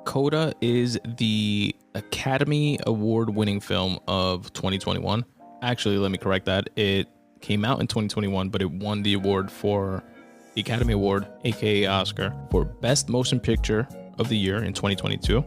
CODA is the Academy Award winning film of 2021. Actually, let me correct that. It came out in 2021, but it won the award for the Academy Award, aka Oscar, for Best Motion Picture of the Year in 2022,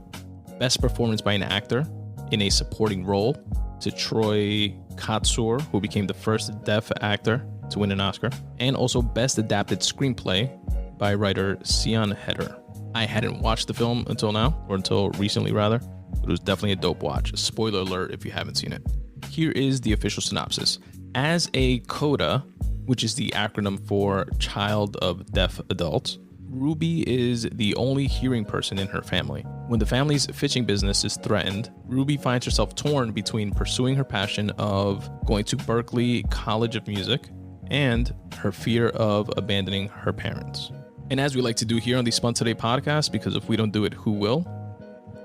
Best Performance by an Actor in a Supporting Role to Troy Kotsur, who became the first deaf actor to win an Oscar, and also Best Adapted Screenplay by writer Sian Heder. I hadn't watched the film until now, or until recently rather, but it was definitely a dope watch. Spoiler alert if you haven't seen it. Here is the official synopsis. As a CODA, which is the acronym for Child of Deaf Adults, Ruby is the only hearing person in her family. When the family's fishing business is threatened, Ruby finds herself torn between pursuing her passion of going to Berklee College of Music and her fear of abandoning her parents. And as we like to do here on the Spun Today Podcast, because if we don't do it, who will?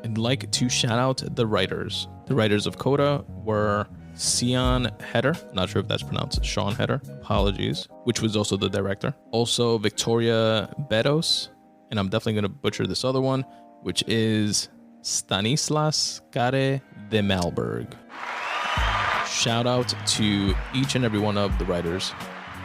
I'd like to shout out the writers. The writers of CODA were Sian Heder, not sure if that's pronounced Sean Heder, apologies, which was also the director. Also Victoria Bedos, and I'm definitely going to butcher this other one, which is Stanislas Kare de Malberg. Shout out to each and every one of the writers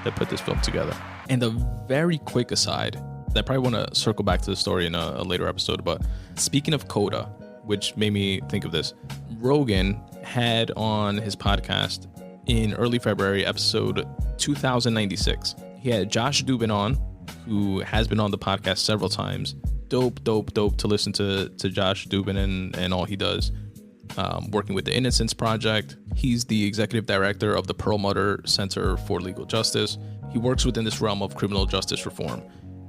that put this film together. And a very quick aside, I probably want to circle back to the story in a later episode, but speaking of CODA, which made me think of this, Rogan had on his podcast in early February, episode 2096. He had Josh Dubin on, who has been on the podcast several times. Dope to listen to Josh Dubin and all he does. Working with the Innocence Project. He's the executive director of the Perlmutter Center for Legal Justice. He works within this realm of criminal justice reform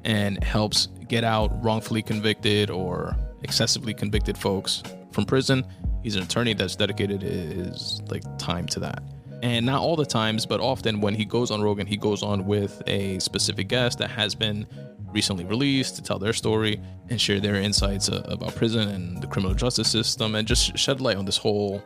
and helps get out wrongfully convicted or excessively convicted folks from prison. He's an attorney that's dedicated his time to that. And not all the times, but often when he goes on Rogan, he goes on with a specific guest that has been recently released to tell their story and share their insights about prison and the criminal justice system and just shed light on this whole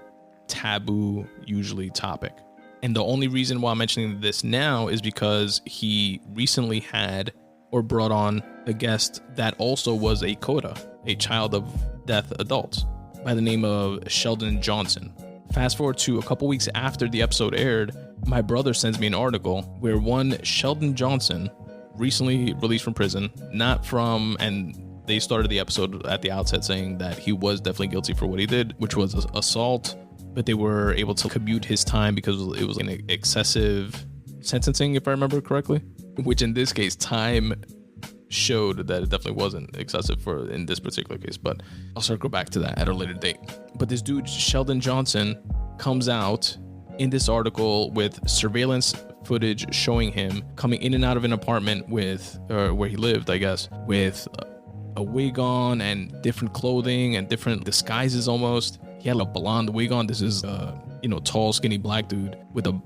taboo, usually, topic. And the only reason why I'm mentioning this now is because he recently had or brought on a guest that also was a CODA, a child of deaf adults, by the name of Sheldon Johnson. Fast forward to a couple weeks after the episode aired, my brother sends me an article where one Sheldon Johnson, recently released from prison, and they started the episode at the outset saying that he was definitely guilty for what he did, which was assault, but they were able to commute his time because it was an excessive sentencing, if I remember correctly, which in this case, time showed that it definitely wasn't excessive in this particular case, but I'll circle back to that at a later date. But this dude, Sheldon Johnson, comes out in this article with surveillance footage showing him coming in and out of an apartment where he lived, I guess, with a wig on and different clothing and different disguises almost. He had a blonde wig on. This is tall, skinny black dude with a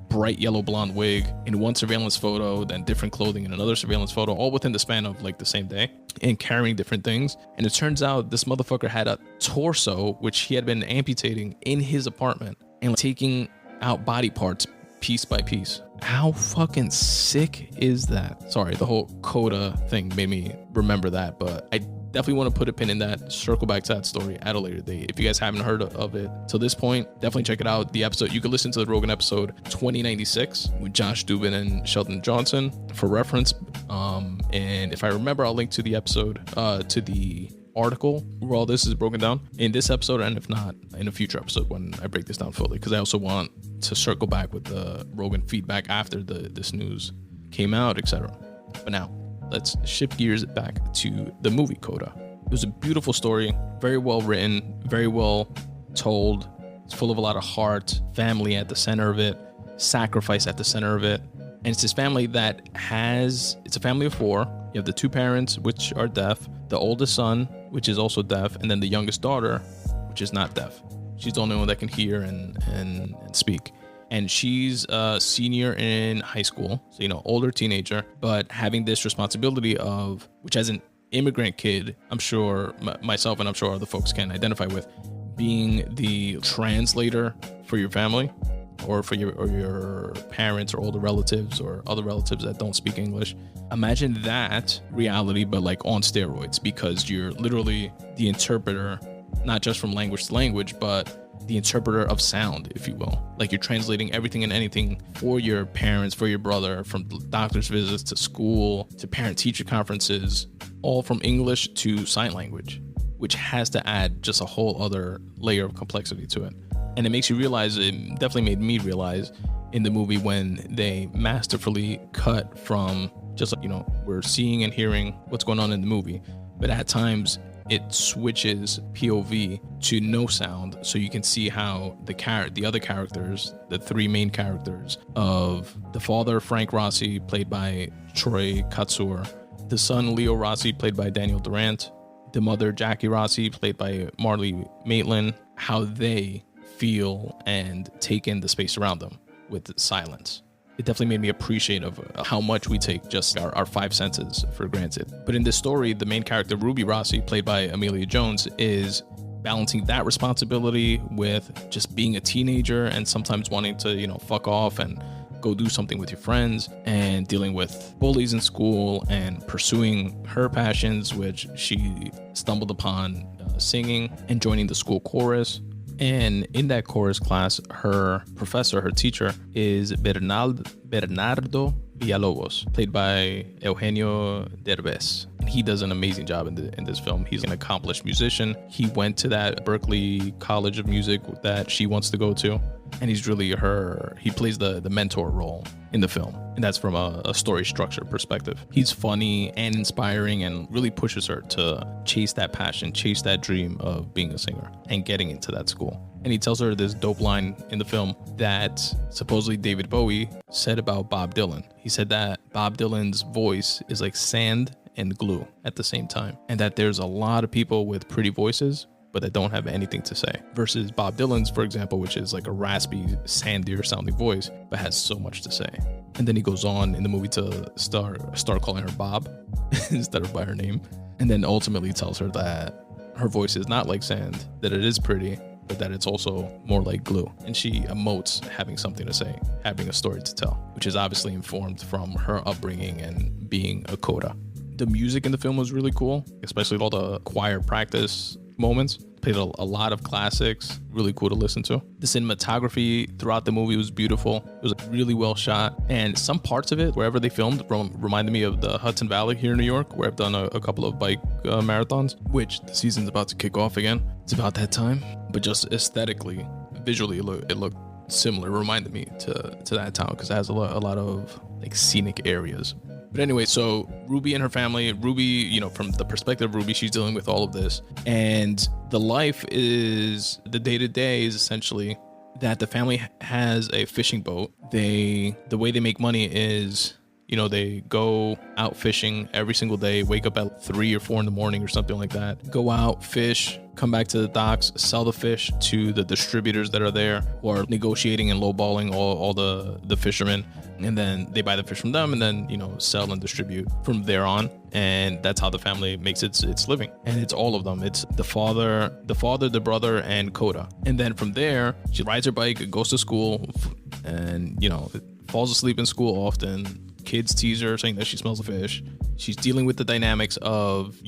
bright yellow blonde wig in one surveillance photo, then different clothing in another surveillance photo, all within the span of the same day, and carrying different things. And it turns out this motherfucker had a torso which he had been amputating in his apartment and taking out body parts piece by piece. How fucking sick is that? Sorry, the whole CODA thing made me remember that, but I definitely want to put a pin in that, circle back to that story at a later date. If you guys haven't heard of it till this point, definitely check it out. The episode, you can listen to the Rogan episode 2096 with Josh Dubin and Sheldon Johnson for reference. And if I remember, I'll link to the episode, to the article where all this is broken down in this episode, and if not, in a future episode when I break this down fully, because I also want to circle back with the Rogan feedback after this news came out, etc. But now, let's shift gears back to the movie CODA. It was a beautiful story, very well written, very well told. It's full of a lot of heart, family at the center of it, sacrifice at the center of it. And it's this family it's a family of four. You have the two parents, which are deaf, the oldest son, which is also deaf, and then the youngest daughter, which is not deaf. She's the only one that can hear and speak. And she's a senior in high school, so, older teenager, but having this responsibility of, which as an immigrant kid, I'm sure myself and I'm sure other folks can identify with, being the translator for your family or for your parents or older relatives or other relatives that don't speak English. Imagine that reality, but like on steroids, because you're literally the interpreter, not just from language to language, but the interpreter of sound, if you will. Like you're translating everything and anything for your parents, for your brother, from doctor's visits to school to parent-teacher conferences, all from English to sign language, which has to add just a whole other layer of complexity to it. And it makes you realize, it definitely made me realize in the movie when they masterfully cut from just, we're seeing and hearing what's going on in the movie, but at times it switches POV to no sound, so you can see how the other characters, the three main characters of the father, Frank Rossi, played by Troy Kotsur, the son, Leo Rossi, played by Daniel Durant, the mother, Jackie Rossi, played by Marley Maitland, how they feel and take in the space around them with silence. It definitely made me appreciate of how much we take just our five senses for granted. But in this story, the main character, Ruby Rossi, played by Amelia Jones, is balancing that responsibility with just being a teenager and sometimes wanting to, fuck off and go do something with your friends, and dealing with bullies in school and pursuing her passions, which she stumbled upon singing and joining the school chorus. And in that chorus class, her professor, her teacher, is Bernardo Villalobos, played by Eugenio Derbez. And he does an amazing job in this film. He's an accomplished musician. He went to that Berklee College of Music that she wants to go to. And he's really he plays the mentor role in the film. And that's from a story structure perspective. He's funny and inspiring and really pushes her to chase that passion, chase that dream of being a singer and getting into that school. And he tells her this dope line in the film that supposedly David Bowie said about Bob Dylan. He said that Bob Dylan's voice is like sand and glue at the same time. And that there's a lot of people with pretty voices, but that don't have anything to say, versus Bob Dylan's, for example, which is like a raspy, sandier sounding voice, but has so much to say. And then he goes on in the movie to start calling her Bob instead of by her name. And then ultimately tells her that her voice is not like sand, that it is pretty, but that it's also more like glue. And she emotes having something to say, having a story to tell, which is obviously informed from her upbringing and being a CODA. The music in the film was really cool, especially all the choir practice moments. Played a lot of classics, really cool to listen to. The cinematography throughout the movie was beautiful. It was really well shot, and some parts of it, wherever they filmed, reminded me of the Hudson Valley here in New York, where I've done a couple of bike marathons, which the season's about to kick off again. It's about that time. But just aesthetically, visually, it looked similar. It reminded me to that town because it has a lot of like scenic areas. But anyway, so Ruby and her family, Ruby, from the perspective of Ruby, she's dealing with all of this. And the day-to-day is essentially that the family has a fishing boat. The way they make money is, they go out fishing every single day, wake up at 3 or 4 in the morning or something like that, go out, fish, come back to the docks, sell the fish to the distributors that are there who are negotiating and lowballing all the fishermen. And then they buy the fish from them and then, sell and distribute from there on. And that's how the family makes its living. And it's all of them. It's the father, the brother, and CODA. And then from there, she rides her bike, goes to school, and, falls asleep in school often. Kids tease her saying that she smells a fish. She's dealing with the dynamics of,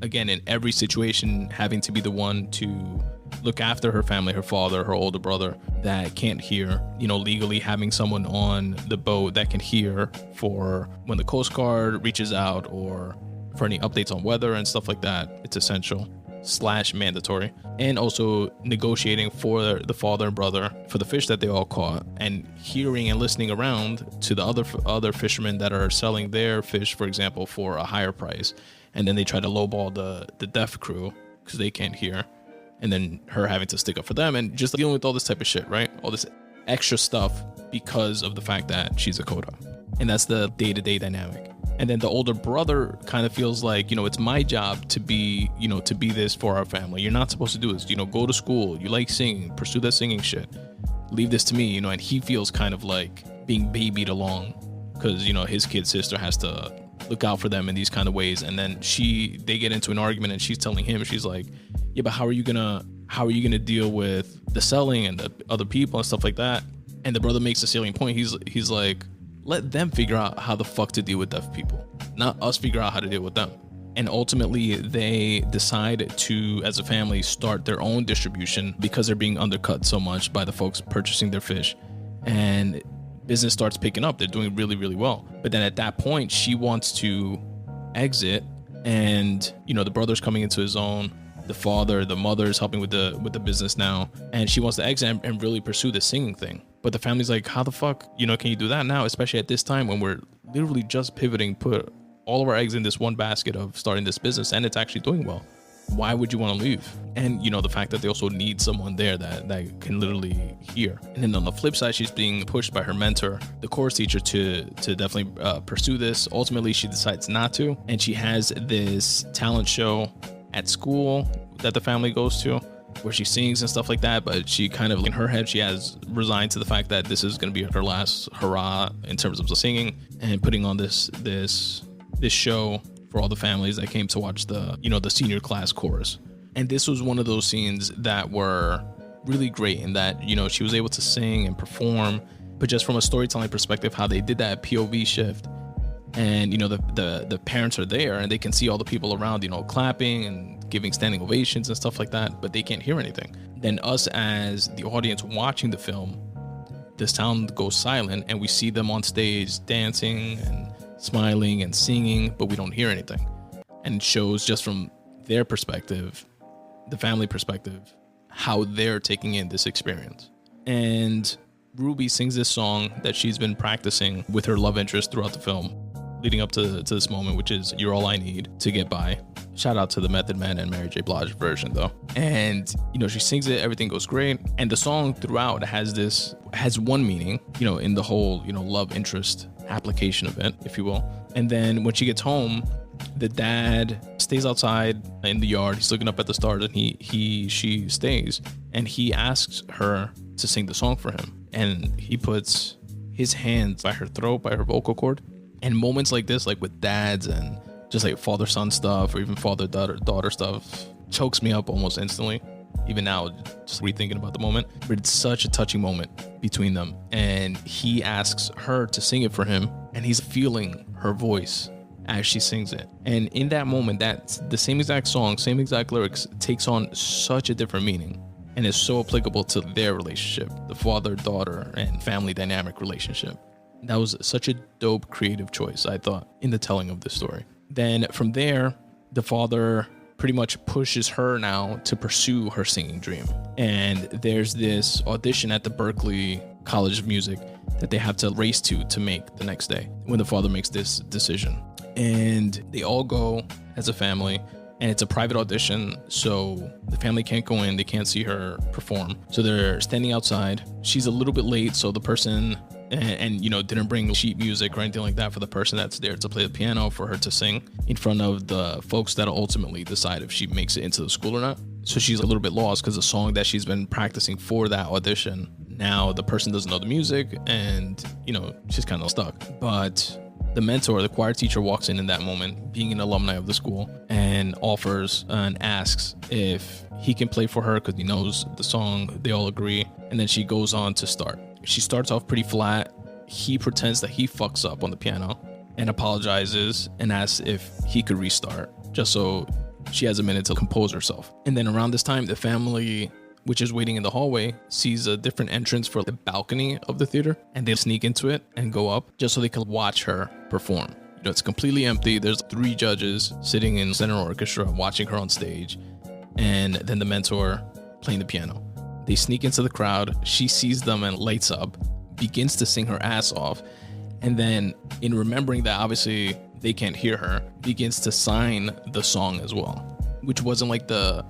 again, in every situation, having to be the one to look after her family, her father, her older brother that can't hear, legally having someone on the boat that can hear for when the Coast Guard reaches out or for any updates on weather and stuff like that. It's essential / mandatory. And also negotiating for the father and brother for the fish that they all caught, and hearing and listening around to the other fishermen that are selling their fish, for example, for a higher price. And then they try to lowball the deaf crew because they can't hear. And then her having to stick up for them and just dealing with all this type of shit, right? All this extra stuff because of the fact that she's a CODA. And that's the day-to-day dynamic. And then the older brother kind of feels like, it's my job to be this for our family. You're not supposed to do this. Go to school. You like singing. Pursue that singing shit. Leave this to me, and he feels kind of like being babied along because, his kid sister has to look out for them in these kind of ways. And then they get into an argument and she's telling him, she's like, yeah, but how are you gonna deal with the selling and the other people and stuff like that? And the brother makes a salient point. He's like, let them figure out how the fuck to deal with deaf people, not us figure out how to deal with them. And ultimately, they decide to, as a family, start their own distribution because they're being undercut so much by the folks purchasing their fish. And business starts picking up. They're doing really, really well. But then at that point, she wants to exit. And, the brother's coming into his own. The mother's helping with the business now. And she wants to exit and really pursue the singing thing. But the family's like, how the fuck, can you do that now? Especially at this time when we're literally just pivoting, put all of our eggs in this one basket of starting this business, and it's actually doing well. Why would you want to leave? And the fact that they also need someone there that can literally hear. And then on the flip side, she's being pushed by her mentor, the chorus teacher, to definitely pursue this. Ultimately, she decides not to, and she has this talent show at school that the family goes to, where she sings and stuff like that. But she kind of, in her head, she has resigned to the fact that this is going to be her last hurrah in terms of singing, and putting on this show for all the families that came to watch the senior class chorus. And this was one of those scenes that were really great in that, she was able to sing and perform, but just from a storytelling perspective, how they did that POV shift. And, the parents are there and they can see all the people around, clapping and giving standing ovations and stuff like that, but they can't hear anything. Then us as the audience watching the film, the sound goes silent and we see them on stage dancing and smiling and singing, but we don't hear anything. And it shows just from their perspective, the family perspective, how they're taking in this experience. And Ruby sings this song that she's been practicing with her love interest throughout the film, leading up to this moment, which is You're All I Need to Get By. Shout out to the Method Man and Mary J. Blige version though. And, she sings it, everything goes great. And the song throughout has one meaning, in the whole, love interest application of it, if you will. And then when she gets home, the dad stays outside in the yard. He's looking up at the stars, and she stays, and he asks her to sing the song for him. And he puts his hands by her throat, by her vocal cord. And moments like this, like with dads and just like father-son stuff, or even father-daughter stuff, chokes me up almost instantly. Even now, just rethinking about the moment. But it's such a touching moment between them. And he asks her to sing it for him, and he's feeling her voice as she sings it. And in that moment, that's the same exact song, same exact lyrics, takes on such a different meaning. And is so applicable to their relationship, the father-daughter and family dynamic relationship. That was such a dope creative choice, I thought, in the telling of this story. Then from there, the father pretty much pushes her now to pursue her singing dream. And there's this audition at the Berklee College of Music that they have to race to make the next day when the father makes this decision. And they all go as a family, and it's a private audition, so the family can't go in, they can't see her perform. So they're standing outside. She's a little bit late, so the person and didn't bring sheet music or anything like that for the person that's there to play the piano for her to sing in front of the folks that'll ultimately decide if she makes it into the school or not. So she's a little bit lost because the song that she's been practicing for that audition, now the person doesn't know the music, and she's kind of stuck. But the mentor, the choir teacher, walks in that moment, being an alumni of the school, and offers and asks if he can play for her because he knows the song. They all agree, and then she goes on to start. She starts off pretty flat. He pretends that he fucks up on the piano and apologizes and asks if he could restart, just so she has a minute to compose herself. And then around this time, the family, which is waiting in the hallway, sees a different entrance for the balcony of the theater, and they sneak into it and go up just so they can watch her perform. It's completely empty. There's 3 judges sitting in center orchestra watching her on stage, and then the mentor playing the piano. They sneak into the crowd. She sees them and lights up, begins to sing her ass off, and then, in remembering that obviously they can't hear her, begins to sign the song as well, which wasn't like the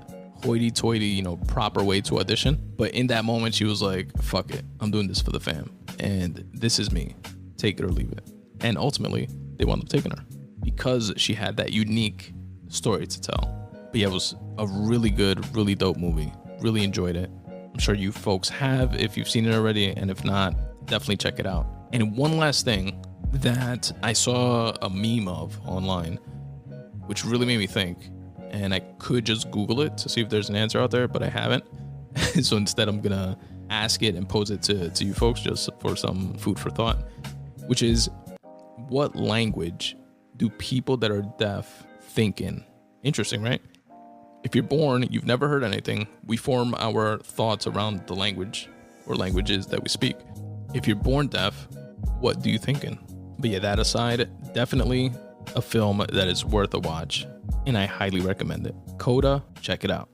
hoity-toity, proper way to audition. But in that moment, she was like, fuck it, I'm doing this for the fam, and this is me, take it or leave it. And ultimately, they wound up taking her because she had that unique story to tell. But yeah, it was a really good, really dope movie. Really enjoyed it. I'm sure you folks have if you've seen it already, and if not, definitely check it out. And one last thing that I saw a meme of online, which really made me think, and I could just Google it to see if there's an answer out there, but I haven't. So instead, I'm gonna ask it and pose it to you folks just for some food for thought, which is, what language do people that are deaf think in? Interesting, right? If you're born, you've never heard anything. We form our thoughts around the language or languages that we speak. If you're born deaf, what do you think in? But yeah, that aside, definitely a film that is worth a watch, and I highly recommend it. CODA, check it out.